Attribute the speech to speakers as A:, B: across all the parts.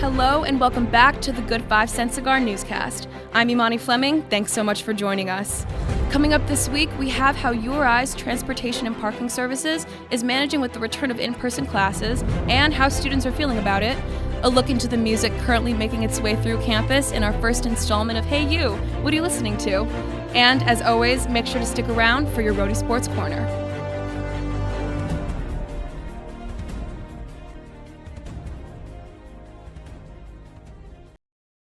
A: Hello and welcome back to the Good 5 Cent Cigar Newscast. I'm Imani Fleming. Thanks so much for joining us. Coming up this week, we have how URI's Transportation and Parking Services is managing with the return of in-person classes and how students are feeling about it. A look into the music currently making its way through campus in our first installment of Hey You, What Are You Listening To? And as always, make sure to stick around for your Rhody Sports Corner.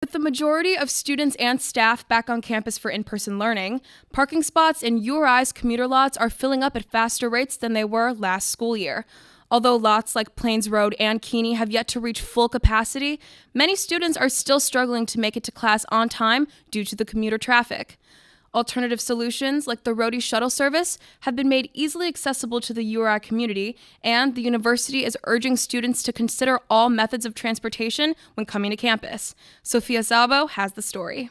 A: With the majority of students and staff back on campus for in-person learning, parking spots in URI's commuter lots are filling up at faster rates than they were last school year. Although lots like Plains Road and Keeney have yet to reach full capacity, many students are still struggling to make it to class on time due to the commuter traffic. Alternative solutions like the Rhody shuttle service have been made easily accessible to the URI community, and the university is urging students to consider all methods of transportation when coming to campus. Sophia Szabo has the story.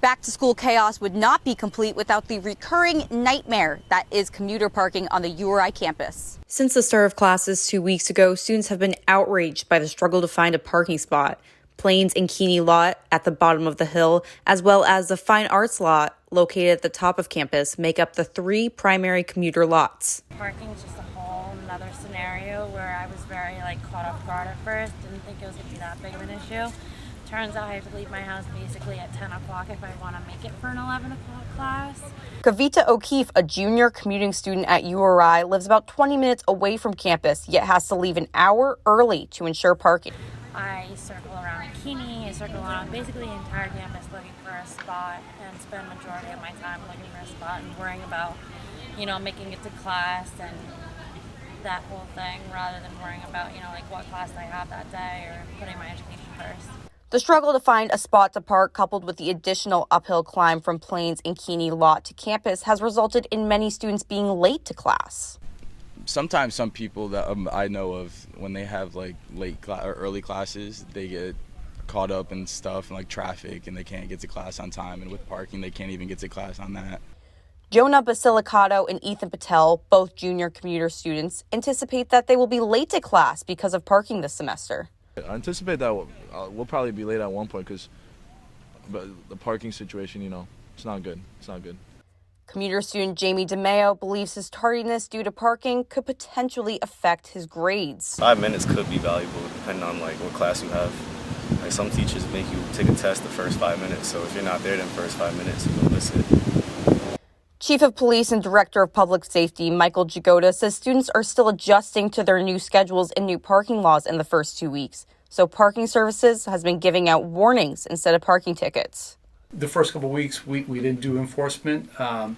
B: Back-to-school chaos would not be complete without the recurring nightmare that is commuter parking on the URI campus.
C: Since the start of classes 2 weeks ago, students have been outraged by the struggle to find a parking spot. Plains and Keeney lot at the bottom of the hill, as well as the Fine Arts lot located at the top of campus, make up the three primary commuter lots.
D: Parking is just a whole another scenario where I was very caught off guard at first. Didn't think it was going to be that big of an issue. Turns out I have to leave my house basically at 10 o'clock if I want to make it for an 11 o'clock class.
C: Kavita O'Keefe, a junior commuting student at URI, lives about 20 minutes away from campus, yet has to leave an hour early to ensure parking.
D: I circle around Keeney, I circle around basically the entire campus looking for a spot and spend the majority of my time looking for a spot and worrying about, making it to class and that whole thing rather than worrying about, what class I have that day or putting my education first.
C: The struggle to find a spot to park, coupled with the additional uphill climb from Plains and Keeney lot to campus, has resulted in many students being late to class.
E: Sometimes some people that I know of, when they have late or early classes, they get caught up in stuff and traffic, and they can't get to class on time. And with parking, they can't even get to class on that.
C: Jonah Basilicato and Ethan Patel, both junior commuter students, anticipate that they will be late to class because of parking this semester.
F: I anticipate that we'll probably be late at one point but the parking situation, it's not good. It's not good.
C: Commuter student Jamie DeMeo believes his tardiness due to parking could potentially affect his grades.
G: 5 minutes could be valuable depending on what class you have. Some teachers make you take a test the first 5 minutes, so if you're not there in the first 5 minutes, you'll miss it.
C: Chief of Police and Director of Public Safety Michael Jagoda says students are still adjusting to their new schedules and new parking laws in the first 2 weeks. So Parking Services has been giving out warnings instead of parking tickets.
H: The first couple of weeks, we didn't do enforcement.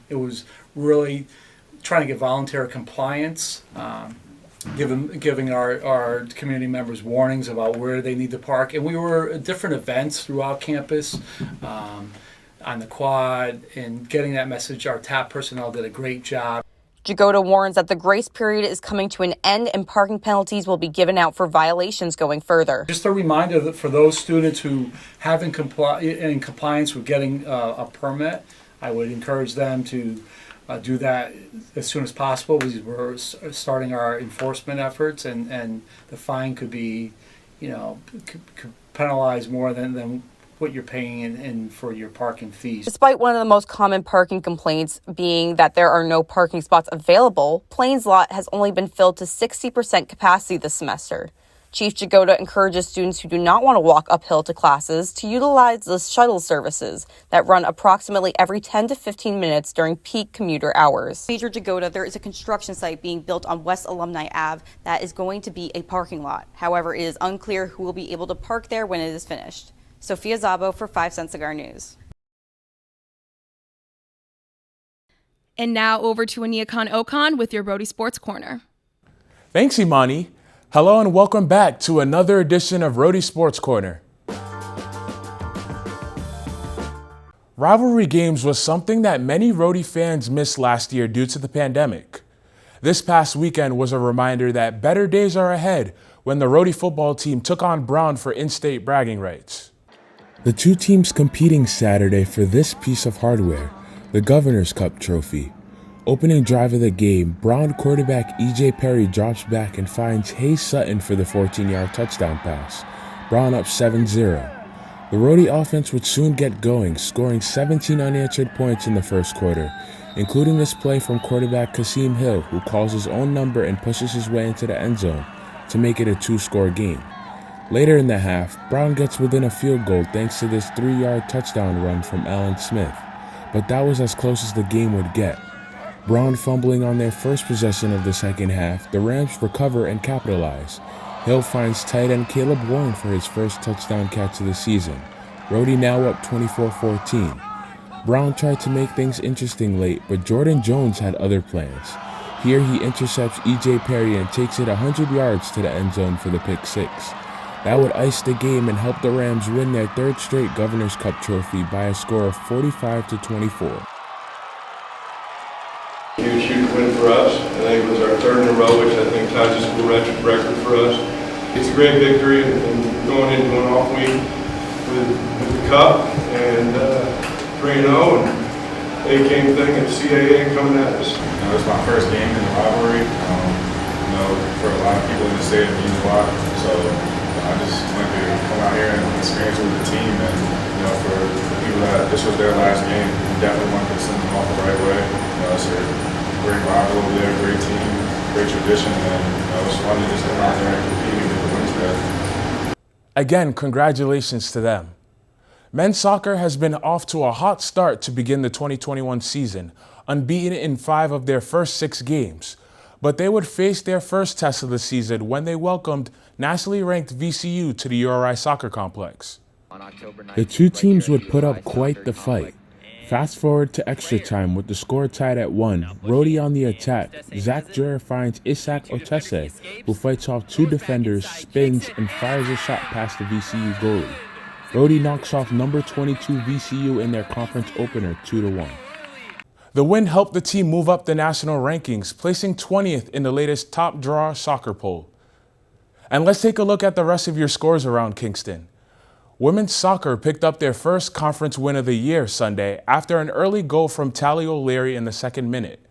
H: It was really trying to get voluntary compliance, giving our community members warnings about where they need to park. And we were at different events throughout campus, on the quad, and getting that message. Our TAP personnel did a great job.
C: Jagoda warns that the grace period is coming to an end and parking penalties will be given out for violations going further.
H: Just a reminder that for those students who haven't in compliance with getting a permit, I would encourage them to do that as soon as possible. We're starting our enforcement efforts, and the fine could be, could penalize more than what you're paying in for your parking fees.
C: Despite one of the most common parking complaints being that there are no parking spots available, Plains lot has only been filled to 60% capacity this semester. Chief Jagoda encourages students who do not want to walk uphill to classes to utilize the shuttle services that run approximately every 10 to 15 minutes during peak commuter hours. Major Jagoda, there is a construction site being built on West Alumni Ave that is going to be a parking lot. However, it is unclear who will be able to park there when it is finished. Sophia Szabo for 5 Cent Cigar News.
A: And now over to Aniekan Okon with your Rhody Sports Corner.
I: Thanks, Imani. Hello and welcome back to another edition of Rhody Sports Corner. Rivalry games was something that many Rhody fans missed last year due to the pandemic. This past weekend was a reminder that better days are ahead when the Rhody football team took on Brown for in-state bragging rights. The two teams competing Saturday for this piece of hardware, the Governor's Cup trophy. Opening drive of the game, Brown quarterback E.J. Perry drops back and finds Hayes Sutton for the 14-yard touchdown pass. Brown up 7-0. The Rhody offense would soon get going, scoring 17 unanswered points in the first quarter, including this play from quarterback Kasim Hill, who calls his own number and pushes his way into the end zone to make it a 2-score game. Later in the half, Brown gets within a field goal thanks to this 3-yard touchdown run from Allen Smith, but that was as close as the game would get. Brown fumbling on their first possession of the second half, the Rams recover and capitalize. Hill finds tight end Caleb Warren for his first touchdown catch of the season. Rhody now up 24-14. Brown tried to make things interesting late, but Jordan Jones had other plans. Here he intercepts E.J. Perry and takes it 100 yards to the end zone for the pick six. That would ice the game and help the Rams win their third straight Governor's Cup trophy by a score of 45-24.
J: Huge win for us. I think it was our third in a row, which I think ties the school record for us. It's a great victory and going into an off week with the Cup and 3-0 and A-game thing at CAA coming at us.
K: It was my first game in the rivalry. For a lot of people in the state, it means a lot. So I just wanted to come out here and experience it with the team. And for the people that this was their last game, we definitely wanted to send them off the right way. It's a great rival over there, great team, great tradition, and it was fun to just come out there and compete and get the wins together.
I: Again, congratulations to them. Men's soccer has been off to a hot start to begin the 2021 season, unbeaten in 5 of their first 6 games. But they would face their first test of the season when they welcomed nationally ranked VCU to the URI Soccer Complex. The two teams would put up quite the fight. Fast forward to extra time with the score tied at 1. Rhody on the attack. Zach Jura finds Isak Otese, who fights off 2 defenders, spins, and fires a shot past the VCU goalie. Rhody knocks off number 22 VCU in their conference opener 2-1. The win helped the team move up the national rankings, placing 20th in the latest Top Draw soccer poll. And let's take a look at the rest of your scores around Kingston. Women's soccer picked up their first conference win of the year Sunday after an early goal from Tally O'Leary in the second minute.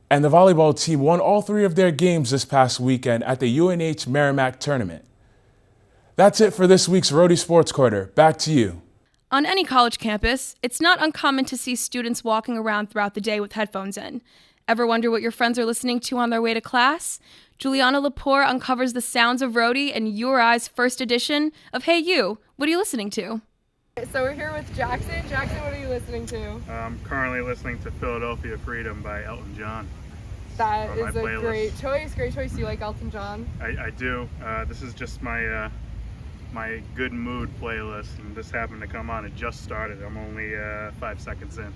I: And the volleyball team won all 3 of their games this past weekend at the UNH Merrimack tournament. That's it for this week's Rhody Sports Quarter. Back to you.
A: On any college campus, it's not uncommon to see students walking around throughout the day with headphones in. Ever wonder what your friends are listening to on their way to class? Juliana Lepore uncovers the sounds of Rhody in URI's first edition of Hey You, what are you listening to?
L: So we're here with Jackson. Jackson, what are you listening to?
M: I'm currently listening to Philadelphia Freedom by Elton John.
L: That is a great choice. Do you like Elton John?
M: I do. This is just my good mood playlist, and this happened to come on. It just started. I'm only 5 seconds in.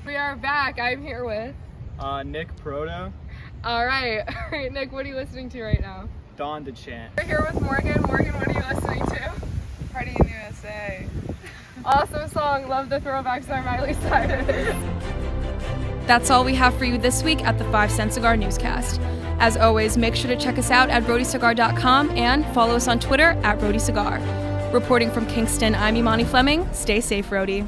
L: We are back. I'm here with
N: Nick Proto.
L: All right, Nick, what are you listening to right now?
N: Dawn to Chant.
L: We're here with Morgan. Morgan, what are you listening to?
O: Party in USA.
L: Awesome song. Love the throwback star Miley Cyrus.
A: That's all we have for you this week at the 5 Cent Cigar Newscast. As always, make sure to check us out at RhodyCigar.com and follow us on Twitter at Rhody Cigar. Reporting from Kingston, I'm Imani Fleming. Stay safe, Rhody.